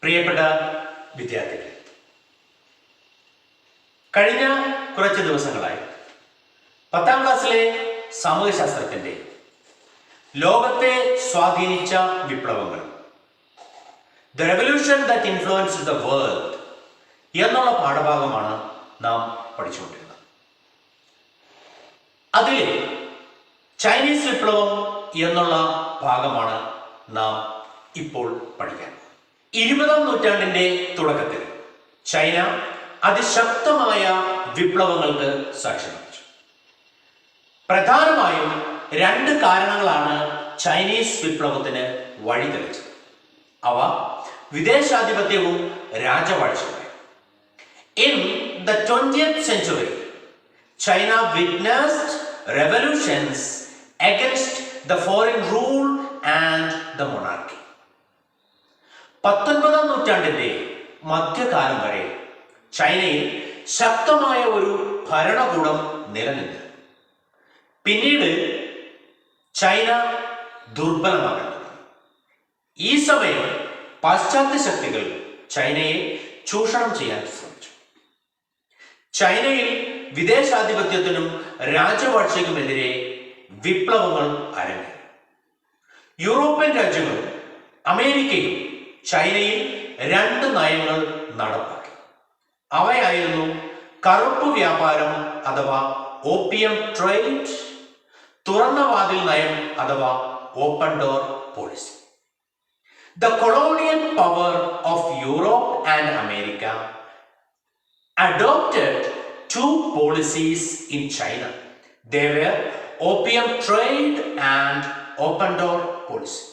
പ്രിയപ്പെട്ട വിദ്യാർത്ഥികളെ, കഴിഞ്ഞ കുറച്ച് ദിവസങ്ങളായി 10ാം ക്ലാസ്സിലെ സാമൂഹ്യശാസ്ത്രത്തിന്റെ ലോകത്തെ സ്വാധീനിച്ച വിപ്ലവങ്ങൾ, the revolution that influenced the world എന്നുള്ള പാഠഭാഗമാണ് നാം പഠിച്ചുകൊണ്ടിരുന്നത്. അതിലെ ചൈനീസ് വിപ്ലവം എന്നുള്ള ഭാഗമാണ് നാം ഇപ്പോൾ പഠിക്കാൻ. 20ാം നൂറ്റാണ്ടിന്റെ തുടക്കത്തിൽ ചൈന അതിശക്തമായ വിപ്ലവങ്ങൾക്ക് സാക്ഷ്യം വഹിച്ചു. പ്രധാനമായും 2 കാരണങ്ങളാണ് ചൈനീസ് വിപ്ലവത്തിന് വഴിതെളിച്ചത്. അവ വിദേശാധിപത്യവും രാജവാഴ്ചയുമായിരുന്നു. In the 20th century, China witnessed revolutions against the foreign rule and the monarchy. 19ാം നൂറ്റാണ്ടിന്റെ മധ്യകാലം വരെ ചൈനയിൽ ശക്തമായ ഒരു ഭരണകൂടം നിലനിന്നു. പിന്നീട് ചൈന ദുർബലമാകാൻ തുടങ്ങി. ഈ സമയം പാശ്ചാത്യ ശക്തികൾ ചൈനയെ ചൂഷണം ചെയ്യാൻ ശ്രമിച്ചു. ചൈനയിൽ വിദേശാധിപത്യത്തിനും രാജവാഴ്ചയ്ക്കുമെതിരെ വിപ്ലവങ്ങൾ അരങ്ങേറി. യൂറോപ്യൻ രാജ്യങ്ങളും അമേരിക്കയും ചൈനയിൽ 2 നയങ്ങൾ നടപ്പാക്കി. അവയായിരുന്നു കറുപ്പ് വ്യാപാരം അഥവാ ഓപ്പിയം ട്രേഡ്, തുറന്ന വാതിൽ നയം അഥവാ open door policy. The colonial power of Europe and America adopted 2 policies in China. They were opium trade and open door policy.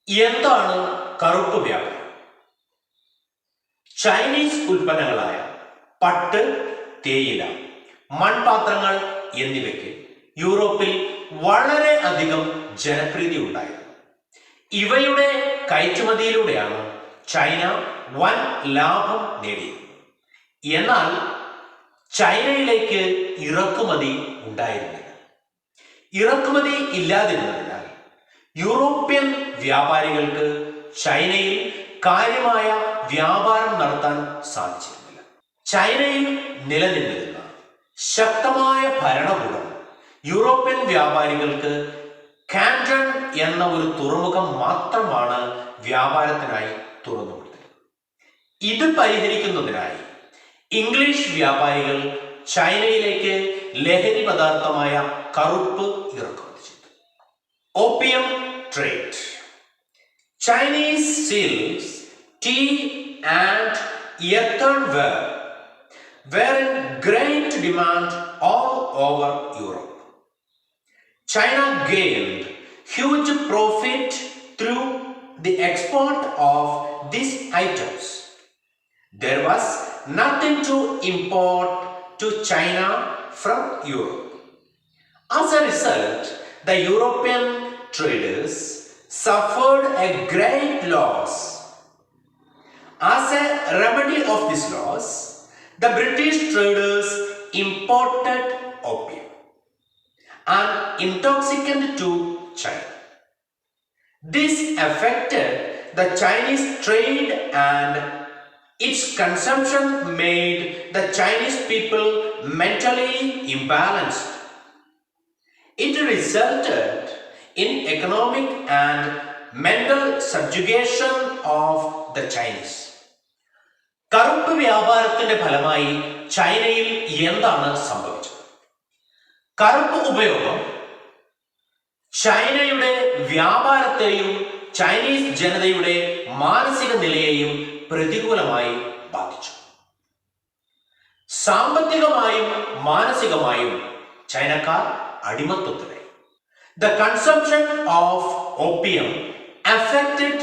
എന്താണ് കറുപ്പ് വ്യാപാരം? ചൈനീസ് ഉൽപ്പന്നങ്ങളായ പട്ട്, തേയില, മൺപാത്രങ്ങൾ എന്നിവയ്ക്ക് യൂറോപ്പിൽ വളരെ അധികം ജനപ്രീതി ഉണ്ടായിരുന്നു. ഇവയുടെ കയറ്റുമതിയിലൂടെയാണ് ചൈന വൻ ലാഭം നേടിയത്. എന്നാൽ ചൈനയിലേക്ക് ഇറക്കുമതി ഉണ്ടായിരുന്നില്ല. ഇറക്കുമതി ഇല്ലാതിരുന്നതിനാൽ യൂറോപ്യൻ വ്യാപാരികൾക്ക് ചൈനയിൽ കാര്യമായ വ്യാപാരം നടത്താൻ സാധിച്ചിരുന്നില്ല. ചൈനയിൽ നിലനിന്നിരുന്ന ശക്തമായ ഭരണകൂടം യൂറോപ്യൻ വ്യാപാരികൾക്ക് കാന്റൺ എന്ന ഒരു തുറമുഖം മാത്രമാണ് വ്യാപാരത്തിനായി തുറന്നുകൊടുത്തത്. ഇത് പരിഹരിക്കുന്നതിനായി ഇംഗ്ലീഷ് വ്യാപാരികൾ ചൈനയിലേക്ക് ലഹരി പദാർത്ഥമായ കറുപ്പ് ഇറക്കുമതി ചെയ്തു. Opium trade. Chinese silks, tea and earthenware were in great demand all over Europe. China gained huge profit through the export of these items. There was nothing to import to China from Europe. As a result, the European traders suffered a great loss. As a remedy of this loss, the British traders imported opium, an intoxicant to China. This affected the Chinese trade and its consumption made the Chinese people mentally imbalanced. It resulted in economic and mental subjugation of the Chinese. കറുപ്പ് വ്യാപാരത്തിന്റെ ഫലമായി ചൈനയിൽ എന്താണ് സംഭവിച്ചത്? കറുപ്പ് ഉപയോഗം ചൈനയുടെ വ്യാപാരത്തെയും Chinese ജനതയുടെ മാനസിക നിലയെയും പ്രതികൂലമായി ബാധിച്ചു. സാമ്പത്തികമായും മാനസികമായും ചൈനക്കാർ അടിമത്വത്തിലായി. The consumption of opium affected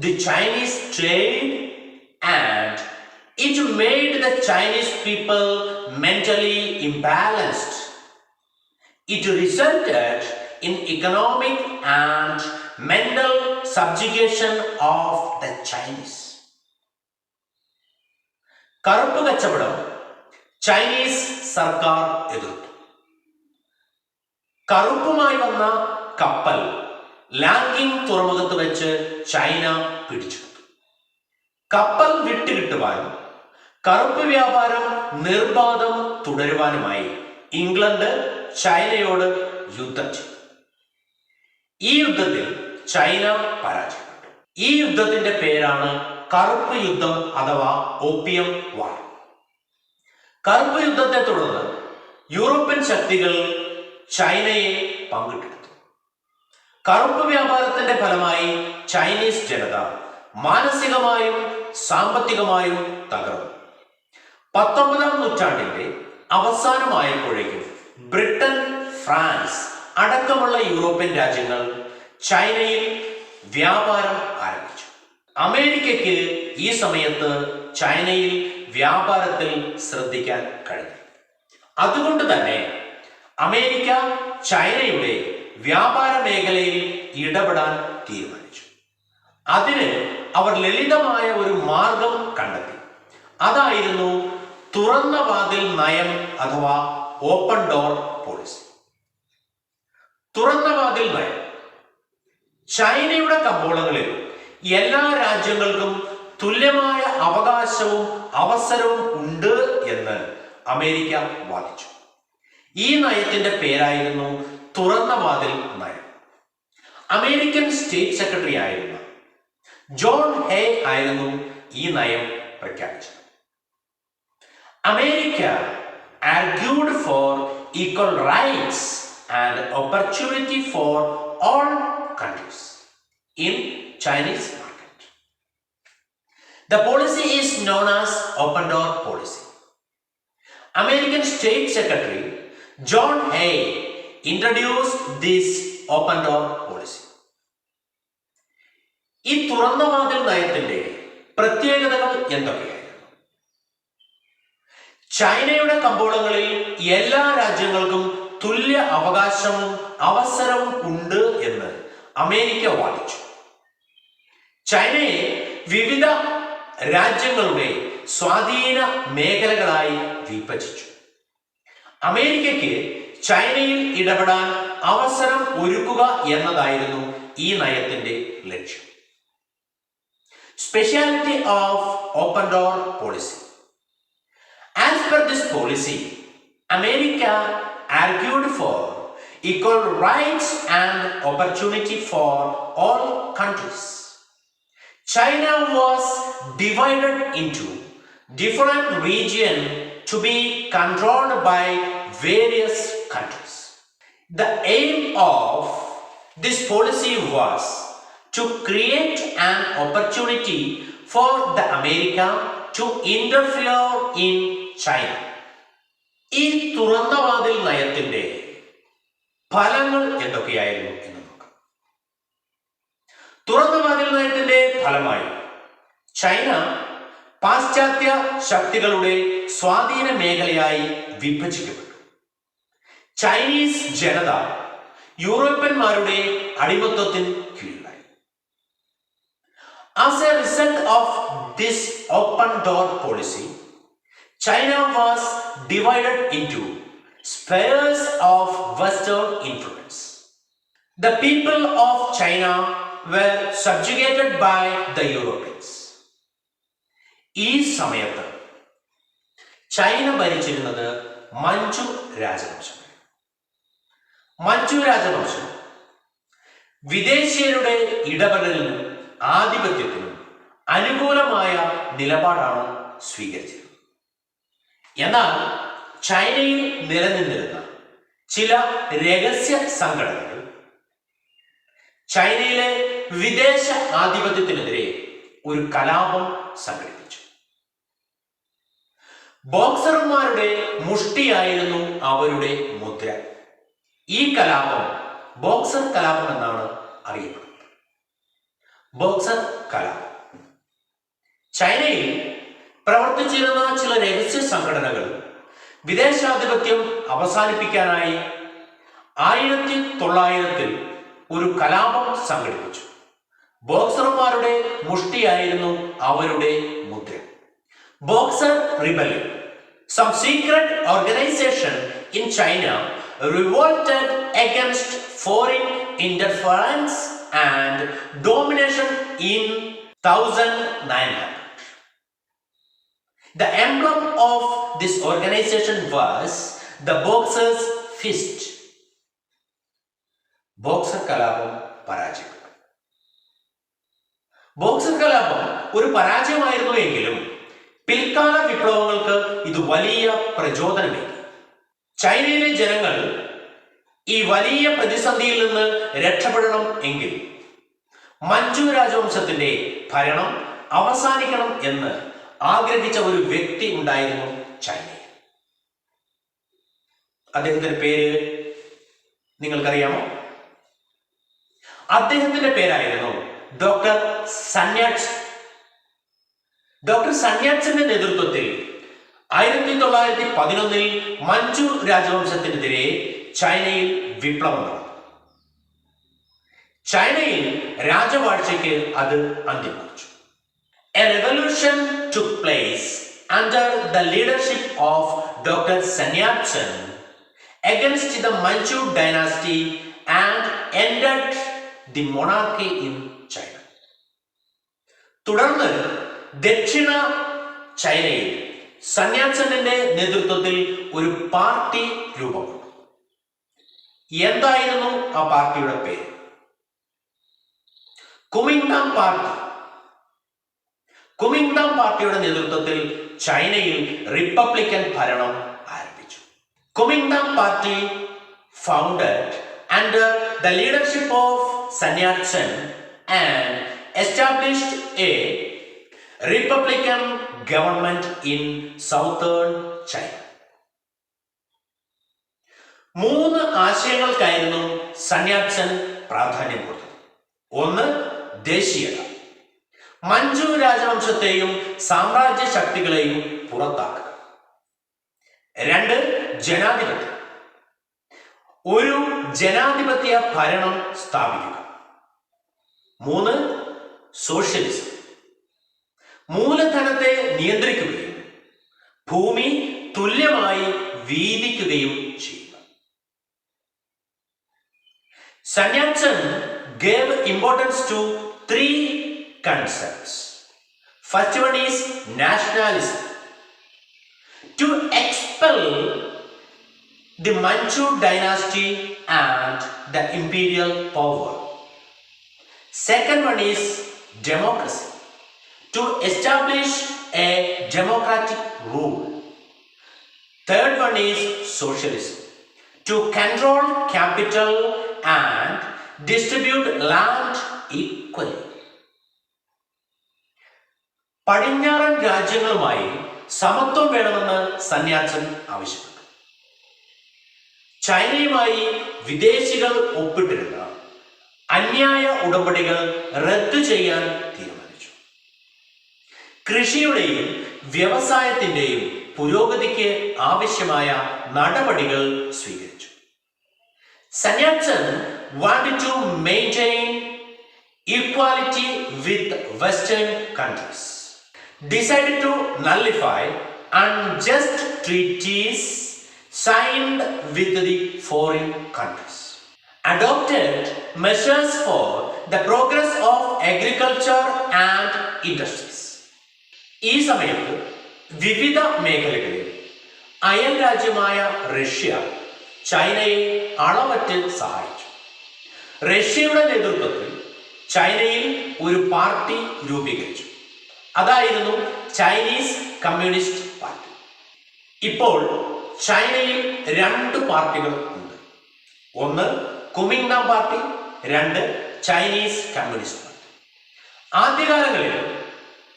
the Chinese trade and it made the Chinese people mentally imbalanced. It resulted in economic and mental subjugation of the Chinese. കറുപ്പ് കച്ചവടം ചൈനീസ് സർക്കാർ എതിർത്തു. കറുപ്പുമായി വന്ന കപ്പൽ ലാങ്കിങ് തുറമുഖത്ത് വെച്ച് ചൈന പിടിച്ചെടുത്തു. കപ്പൽ വിട്ടുകിട്ടുവാനും കറുപ്പ് വ്യാപാരം നിർബാധം തുടരുവാനുമായി ഇംഗ്ലണ്ട് ചൈനയോട് യുദ്ധം ചെയ്തു. ഈ യുദ്ധത്തിൽ ചൈന പരാജയപ്പെട്ടു. ഈ യുദ്ധത്തിന്റെ പേരാണ് കറുപ്പ് യുദ്ധം അഥവാ ഓപ്പിയം വാർ. കറുപ്പ് യുദ്ധത്തെ തുടർന്ന് യൂറോപ്യൻ ശക്തികൾ ചൈനയെ പങ്കിട്ടെടുത്തു. കറുപ്പ് വ്യാപാരത്തിന്റെ ഫലമായി ചൈനീസ് ജനത മാനസികമായും സാമ്പത്തികമായും തകർന്നു. 19-ാം നൂറ്റാണ്ടിന്റെ അവസാനമായപ്പോഴേക്കും ബ്രിട്ടൻ, ഫ്രാൻസ് അടക്കമുള്ള യൂറോപ്യൻ രാജ്യങ്ങൾ ചൈനയിൽ വ്യാപാരം ആരംഭിച്ചു. അമേരിക്കയ്ക്ക് ഈ സമയത്ത് ചൈനയിൽ വ്യാപാരത്തിൽ ശ്രദ്ധിക്കാൻ കഴിഞ്ഞു. അതുകൊണ്ട് തന്നെ അമേരിക്ക ചൈനയുടെ വ്യാപാര മേഖലയിൽ ഇടപെടാൻ തീരുമാനിച്ചു. അതിന് അവർ ലളിതമായ ഒരു മാർഗം കണ്ടെത്തി. അതായിരുന്നു തുറന്ന വാതിൽ നയം അഥവാ ഓപ്പൺ ഡോർ പോളിസി. തുറന്ന വാതിൽ നയം ചൈനയുടെ കമ്പോളങ്ങളിൽ എല്ലാ രാജ്യങ്ങൾക്കും തുല്യമായ അവകാശവും അവസരവും ഉണ്ട് എന്ന് അമേരിക്ക വാദിച്ചു. ഈ നയത്തിന്റെ പേരായിരുന്നു തുറന്ന വാതിൽ നയം. അമേരിക്കൻ സ്റ്റേറ്റ് സെക്രട്ടറി ആയിരുന്ന ജോൺ ഹേ ആയിരുന്നു ഈ നയം പ്രഖ്യാപിച്ചത്. America argued for equal rights and opportunity for all countries in Chinese market. The policy is known as open door policy. American State Secretary John Hay introduced this open door policy. ഈ തുറന്ന വാതിൽ നയത്തിന്റെ പ്രത്യേകതകൾ എന്തൊക്കെയായിരുന്നു? ചൈനയുടെ കമ്പോളങ്ങളിൽ എല്ലാ രാജ്യങ്ങൾക്കും തുല്യ അവകാശവും അവസരവും ഉണ്ട് എന്ന് അമേരിക്ക വാദിച്ചു. ചൈനയെ വിവിധ രാജ്യങ്ങളുടെ സ്വാധീന മേഖലകളായി വിഭജിച്ചു. അമേരിക്കയ്ക്ക് ചൈനയിൽ ഇടപെടാൻ അവസരം ഒരുക്കുക എന്നതായിരുന്നു ഈ നയത്തിന്റെ ലക്ഷ്യം. Speciality of open door policy. As per this policy, America argued for equal rights and opportunity for all countries. China was divided into different regions to be controlled by various countries. The aim of this policy was to create an opportunity for the America to interfere in China. ഈ തുറന്ന വാതിൽ നയത്തിന്റെ ഫലങ്ങൾ എന്തൊക്കെയായിരുന്നു എന്ന് നോക്കാം. തുറന്ന വാതിൽ നയത്തിന്റെ ഫലമായി ചൈന പാശ്ചാത്യ ശക്തികളുടെ സ്വാധീന മേഖലയായി വിഭജിക്കപ്പെട്ടു. ചൈനീസ് ജനത യൂറോപ്യന്മാരുടെ അടിമത്വത്തിന് കീഴിലായി. As a result of this open door policy, China was divided into spheres of Western influence. The people of China were subjugated by the Europeans. ഈ സമയത്ത് ചൈന ഭരിച്ചിരുന്നത് മഞ്ചു രാജവംശം. മഞ്ചു രാജവംശം വിദേശീയരുടെ ഇടപെടലിനും ആധിപത്യത്തിനും അനുകൂലമായ നിലപാടാണ് സ്വീകരിച്ചത്. എന്നാൽ ചൈനയിൽ നിലനിന്നിരുന്ന ചില രഹസ്യ സംഘടനകൾ ചൈനയിലെ വിദേശ ആധിപത്യത്തിനെതിരെ ഒരു കലാപം സംഘടിപ്പിച്ചു. ബോക്സർമാരുടെ മുഷ്ടിയായിരുന്നു അവരുടെ മുദ്ര. ഈ കലാപം ബോക്സർ കലാപം എന്നാണ് അറിയപ്പെടുന്നത്. ബോക്സർ കലാപം ചൈനയിൽ പ്രവർത്തിച്ചിരുന്ന ചില രഹസ്യ സംഘടനകൾ വിദേശാധിപത്യം അവസാനിപ്പിക്കാനായി 1900 ഒരു കലാപം സംഘടിപ്പിച്ചു. ബോക്സർമാരുടെ മുഷ്ടിയായിരുന്നു അവരുടെ മുദ്ര. Boxer rebellion. Some secret organization in China revolted against foreign interference and domination in 1900. The emblem of this organization was the boxer's fist. Boxer കലാപം പരാജയപ്പെട്ടു. ബോക്സർ കലാപം ഒരു പരാജയമായിരുന്നു എങ്കിലും പിൽക്കാല വിപ്ലവങ്ങൾക്ക് ഇത് വലിയ പ്രചോദനമേകി. ചൈനയിലെ ജനങ്ങൾ ഈ വലിയ പ്രതിസന്ധിയിൽ നിന്ന് രക്ഷപ്പെടണം എങ്കിൽ മഞ്ചു രാജവംശത്തിന്റെ ഭരണം അവസാനിക്കണം എന്ന് ആഗ്രഹിച്ച ഒരു വ്യക്തി ഉണ്ടായിരുന്നു ചൈനയിൽ. അദ്ദേഹത്തിന്റെ പേര് നിങ്ങൾക്കറിയാമോ? അദ്ദേഹത്തിന്റെ പേരായിരുന്നു ഡോക്ടർ സന്യാറ്റ്സൻ. ഡോക്ടർ സന്യാറ്റ്സന്റെ നേതൃത്വത്തിൽ 1911 മഞ്ചു രാജവംശത്തിനെതിരെ ചൈനയിൽ വിപ്ലവം നടന്നു. ചൈനയിൽ രാജവാഴ്ചയ്ക്ക് അത് അന്ത്യം കുറിച്ചു. A revolution took place under the leadership of Dr. Sun Yat-sen against the Manchu dynasty and ended the monarchy in China. തുടർന്ന് ദക്ഷിണ ചൈനയിൽ സന്യാസന്റെ നേതൃത്വത്തിൽ ഒരു പാർട്ടി രൂപപ്പെട്ടു. എന്തായിരുന്നു ആ പാർട്ടിയുടെ പേര്? കുമിങ്ഡാം പാർട്ടി. കുമിങ്ഡാം പാർട്ടിയുടെ നേതൃത്വത്തിൽ ചൈനയിൽ റിപ്പബ്ലിക്കൻ ഭരണം ആരംഭിച്ചു. Kuomintang party founded under the leadership of Sun Yat-sen and established a republican government in southern China. 3 ആശയങ്ങൾക്കായിരുന്നു സൻ യാറ്റ്-സെൻ പ്രാധാന്യം കൊടുത്തത്. ഒന്ന്, ദേശീയത. മഞ്ചു രാജവംശത്തെയും സാമ്രാജ്യ ശക്തികളെയും പുറത്താക്കുക. 2, ജനാധിപത്യം. ഒരു ജനാധിപത്യ ഭരണം സ്ഥാപിക്കുക. 3, സോഷ്യലിസം. മൂലധനത്തെ നിയന്ത്രിക്കുകയും ഭൂമി തുല്യമായി വീതിക്കുകയും ചെയ്യുക. Sun Yat-sen gave importance to 3 concepts. First one is nationalism. To expel the Manchu dynasty and the imperial power. Second one is democracy. To establish a democratic rule. Third one is socialism. To control capital and distribute land equally. പടിഞ്ഞാറൻ രാജ്യങ്ങളുമായി സമത്വം വേണമെന്ന് സൻ യാറ്റ്-സെൻ ആവശ്യപ്പെട്ടു. ചൈനയുമായി വിദേശികൾ ഒപ്പിട്ടിരുന്ന അന്യായ ഉടമ്പടികൾ റദ്ദു ചെയ്യാൻ തീരുമാനിച്ചു. കൃഷിയുടെയും വ്യവസായത്തിന്റെയും പുരോഗതിക്ക് ആവശ്യമായ നടപടികൾ സ്വീകരിച്ചു. Sun Yat-sen wanted to maintain equality with Western countries, decided to nullify unjust treaties signed with the foreign countries, adopted measures for the progress of agriculture and industries. ഈ സമയത്ത് വിവിധ മേഖലകളിൽ അയൽ രാജ്യമായ റഷ്യ ചൈനയെ അളവറ്റ് സഹായിച്ചു. റഷ്യയുടെ നേതൃത്വത്തിൽ ചൈനയിൽ ഒരു പാർട്ടി രൂപീകരിച്ചു. അതായിരുന്നു ചൈനീസ് കമ്മ്യൂണിസ്റ്റ് പാർട്ടി. ഇപ്പോൾ ചൈനയിൽ 2 പാർട്ടികൾ ഉണ്ട്. ഒന്ന് കുമിങ്ഡാം പാർട്ടി, 2 ചൈനീസ് കമ്മ്യൂണിസ്റ്റ് പാർട്ടി. ആദ്യകാലങ്ങളിൽ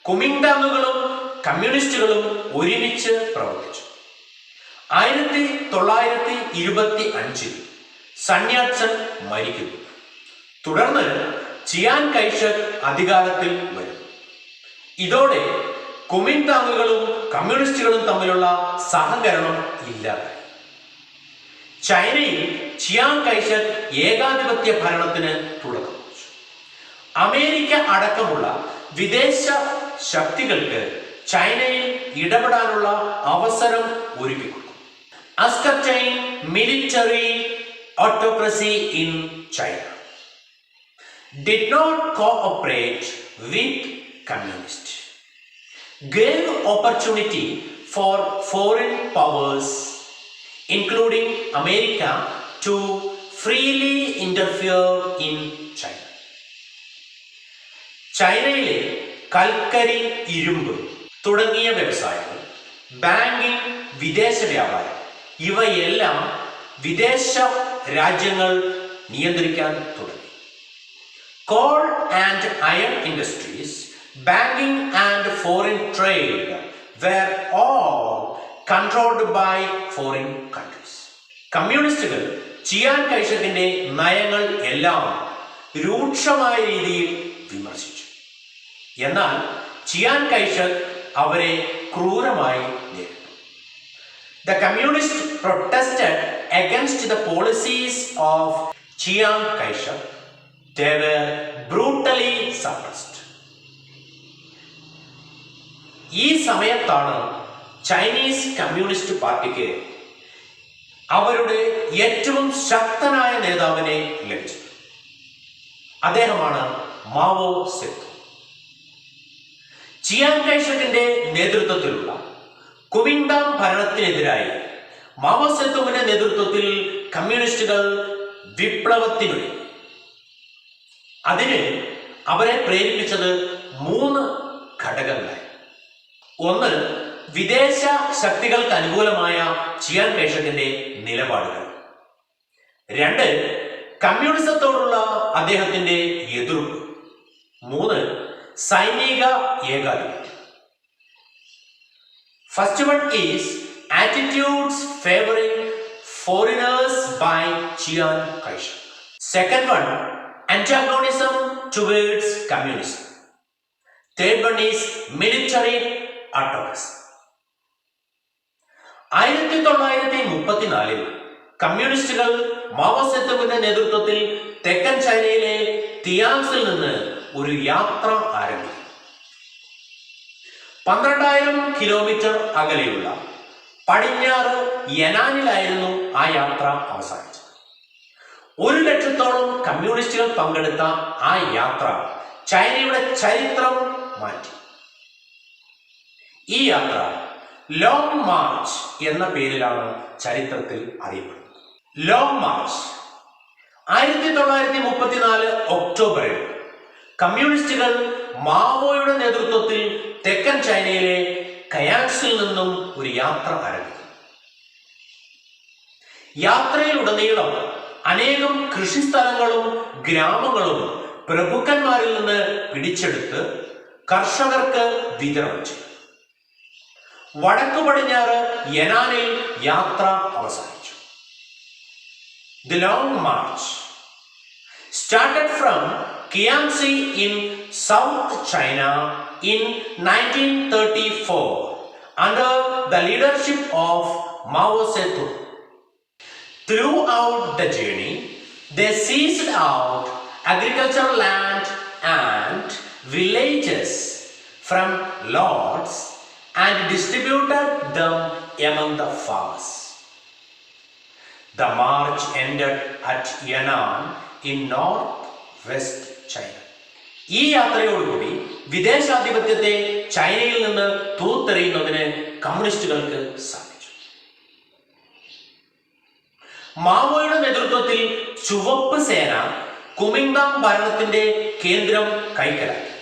കുമിങ്ഡാങ്ങുകളും കമ്മ്യൂണിസ്റ്റുകളും ഒരുമിച്ച് പ്രവർത്തിച്ചു. 1925 സൻ യാറ്റ്-സെൻ മരിക്കുന്നു. തുടർന്ന് ചിയാൻ കൈഷക് അധികാരത്തിൽ വരുന്നു. ഇതോടെ കുമിങ്ഡാങ്ങുകളും കമ്മ്യൂണിസ്റ്റുകളും തമ്മിലുള്ള സഹകരണം ഇല്ലാതായി. ചൈനയിൽ ചിയാൻ കൈഷക് ഏകാധിപത്യ ഭരണത്തിന് തുടക്കം കുറിച്ചു. അമേരിക്ക അടക്കമുള്ള വിദേശ ശക്തികൾക്ക് ചൈനയിൽ ഇടപെടാനുള്ള അവസരം ഒരുക്കിക്കൊടുത്തു. ascertain military autocracy in China. did not cooperate with communists, gave opportunity for foreign powers, including America, to freely interfere in China. ചൈനയിലെ കൽക്കരി, ഇരുമ്പ് തുടങ്ങിയ വ്യവസായങ്ങൾ, ബാങ്കിംഗ്, വിദേശ വ്യാപാരം ഇവയെല്ലാം വിദേശ രാജ്യങ്ങൾ നിയന്ത്രിക്കാൻ തുടങ്ങി. Coal and iron industries, banking and foreign trade were all controlled by foreign countries. കമ്മ്യൂണിസ്റ്റുകൾ ചിയാൻ കൈഷക്കിന്റെ നയങ്ങൾ എല്ലാം രൂക്ഷമായ രീതിയിൽ വിമർശിച്ചു. എന്നാൽ ചിയാൻ കൈഷക് അവരെ ക്രൂരമായി നേരിട്ടു. The communists protested against the policies of Chiang Kai-shek. They were brutally suppressed. ഈ സമയത്താണ് ചൈനീസ് കമ്മ്യൂണിസ്റ്റ് പാർട്ടിക്ക് അവരുടെ ഏറ്റവും ശക്തനായ നേതാവിനെ ലഭിച്ചത്. അദ്ദേഹമാണ് മാവോ സേതു. ചിയാൻ കൈഷക്കിന്റെ നേതൃത്വത്തിലുള്ള കുമിങ്ഡാം ഭരണത്തിനെതിരായി മാവോ സേതുവിന്റെ നേതൃത്വത്തിൽ കമ്മ്യൂണിസ്റ്റുകൾ വിപ്ലവത്തിനൊരുങ്ങി. അതിന് അവരെ പ്രേരിപ്പിച്ചത് 3 ഘടകങ്ങളായി. ഒന്ന്, വിദേശ ശക്തികൾക്ക് അനുകൂലമായ ചിയാൻ കൈഷക്കിന്റെ നിലപാടുകൾ. 2, കമ്മ്യൂണിസത്തോടുള്ള അദ്ദേഹത്തിന്റെ എതിർപ്പ്. 3, സൈനിക ഏകാധിപത്യം. First one is attitudes favouring foreigners by Chiang Kai-shek. Second one, antagonism towards communism. Third one is military autocracy. 1934 കമ്മ്യൂണിസ്റ്റുകൾ Mao സേതുവിന്റെ നേതൃത്വത്തിൽ തെക്കൻ ചൈനയിലെ തിയാങ്സിൽ നിന്ന് ഒരു യാത്ര ആരംഭിച്ചു. 12,000 കിലോമീറ്റർ അകലെയുള്ള പടിഞ്ഞാറ് യനാനിലായിരുന്നു ആ യാത്ര അവസാനിച്ചത്. 100,000-ഓളം കമ്മ്യൂണിസ്റ്റുകൾ പങ്കെടുത്ത ആ യാത്ര ചൈനയുടെ ചരിത്രം മാറ്റി. ഈ യാത്ര ലോങ് മാർച്ച് എന്ന പേരിലാണ് ചരിത്രത്തിൽ അറിയപ്പെടുന്നത്. ലോങ് മാർച്ച് 1934 ഒക്ടോബറിൽ കമ്മ്യൂണിസ്റ്റുകൾ മാവോയുടെ നേതൃത്വത്തിൽ തെക്കൻ ചൈനയിലെ കയാങ്സിൽ നിന്നും ഒരു യാത്ര ആരംഭിച്ചു. യാത്രയിലുടനീളം അനേകം കൃഷിസ്ഥലങ്ങളും ഗ്രാമങ്ങളും പ്രഭുക്കന്മാരിൽ നിന്ന് പിടിച്ചെടുത്ത് കർഷകർക്ക് വിതരണം ചെയ്തു. വടക്കു പടിഞ്ഞാറ് യനാനിൽ യാത്ര അവസാനിച്ചു. The long march started from Kiangsi in South China in 1934 under the leadership of Mao Zedong. Throughout the journey, they seized out agricultural land and villages from lords and distributed them among the farmers. The march ended at Yan'an in northwest China. ഈ യാത്രയോടുകൂടി വിദേശാധിപത്യത്തെ ചൈനയിൽ നിന്ന് തൂത്തെറിയുന്നതിന് കമ്മ്യൂണിസ്റ്റുകൾക്ക് സാധിച്ചു. മാവോയുടെ നേതൃത്വത്തിൽ ചുവപ്പ് സേന കുമിങ്ഡാം ഭരണത്തിന്റെ കേന്ദ്രം കൈക്കലാക്കി.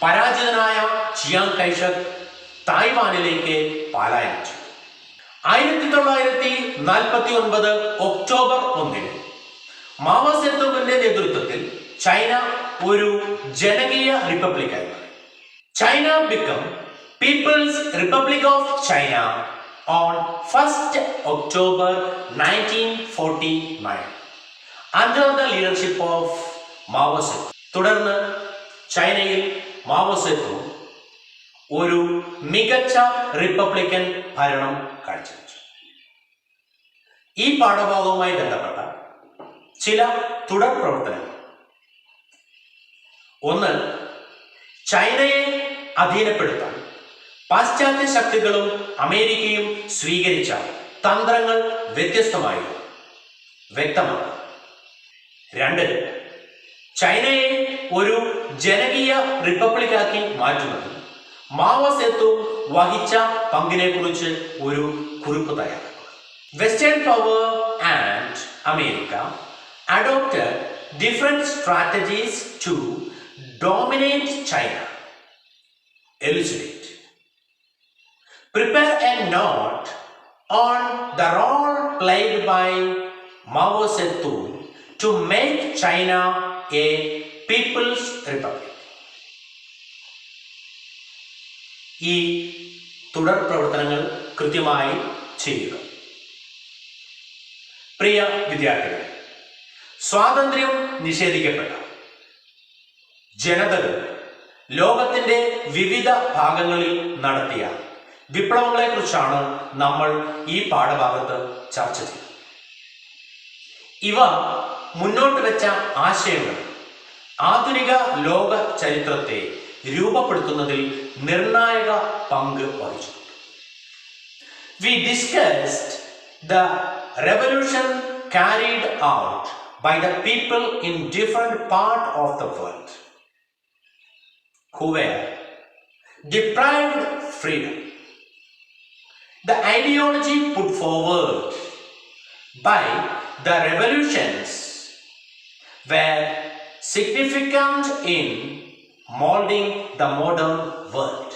പരാജിതനായ ചിയാങ് കൈഷക് തായ്വാനിലേക്ക് പലായനം ചെയ്തു. 1949 ഒക്ടോബർ 1 മാവോ സേതുവിന്റെ നേതൃത്വത്തിൽ ചൈന ഒരു ജനകീയ റിപ്പബ്ലിക്കായി മാറി. China become people's republic of China on 1 October 1949 under the leadership of Mao Zedong. തുടർന്ന് ചൈനയിൽ മാവോ സേതു ഒരു മികച്ച റിപ്പബ്ലിക്കൻ ഭരണം കാഴ്ചവെച്ചു. ഈ പാഠഭാഗവുമായി ബന്ധപ്പെട്ട ചില തുടർ പ്രവർത്തനങ്ങൾ. 1. ചൈനയെ അധീനപ്പെടുത്താൻ പാശ്ചാത്യ ശക്തികളും അമേരിക്കയും സ്വീകരിച്ച തന്ത്രങ്ങൾ വ്യത്യസ്തമായിരുന്നു. വ്യക്തമാണ്. രണ്ട്, ചൈനയെ ഒരു ജനകീയ റിപ്പബ്ലിക്കാക്കി മാറ്റുന്നതിൽ മാവോ സേതുങ് വഹിച്ച പങ്കിനെ കുറിച്ച് ഒരു കുറിപ്പ് തയ്യാറാക്കുക. Western power and America adopted different strategies to dominate China. Elucidate. Prepare a note on the role played by Mao Zedong to make China a People's Republic. ഈ തുടർ പ്രവർത്തനങ്ങൾ കൃത്യമായി ചെയ്യുക. പ്രിയ വിദ്യാർത്ഥികളെ, സ്വാതന്ത്ര്യം നിഷേധിക്കപ്പെട്ട ജനതകൾ ലോകത്തിന്റെ വിവിധ ഭാഗങ്ങളിൽ നടത്തിയ വിപ്ലവങ്ങളെ കുറിച്ചാണ് നമ്മൾ ഈ പാഠഭാഗത്ത് ചർച്ച ചെയ്തത്. ഇവ മുന്നോട്ട് വെച്ച ആശയങ്ങൾ ആധുനിക ലോക ചരിത്രത്തെ രൂപപ്പെടുത്തുന്നതിൽ നിർണായക പങ്ക് വഹിച്ചു. We discussed the revolution carried out by the people in different parts of the world who were deprived freedom. The ideology put forward by the revolutions were significant in molding the modern world.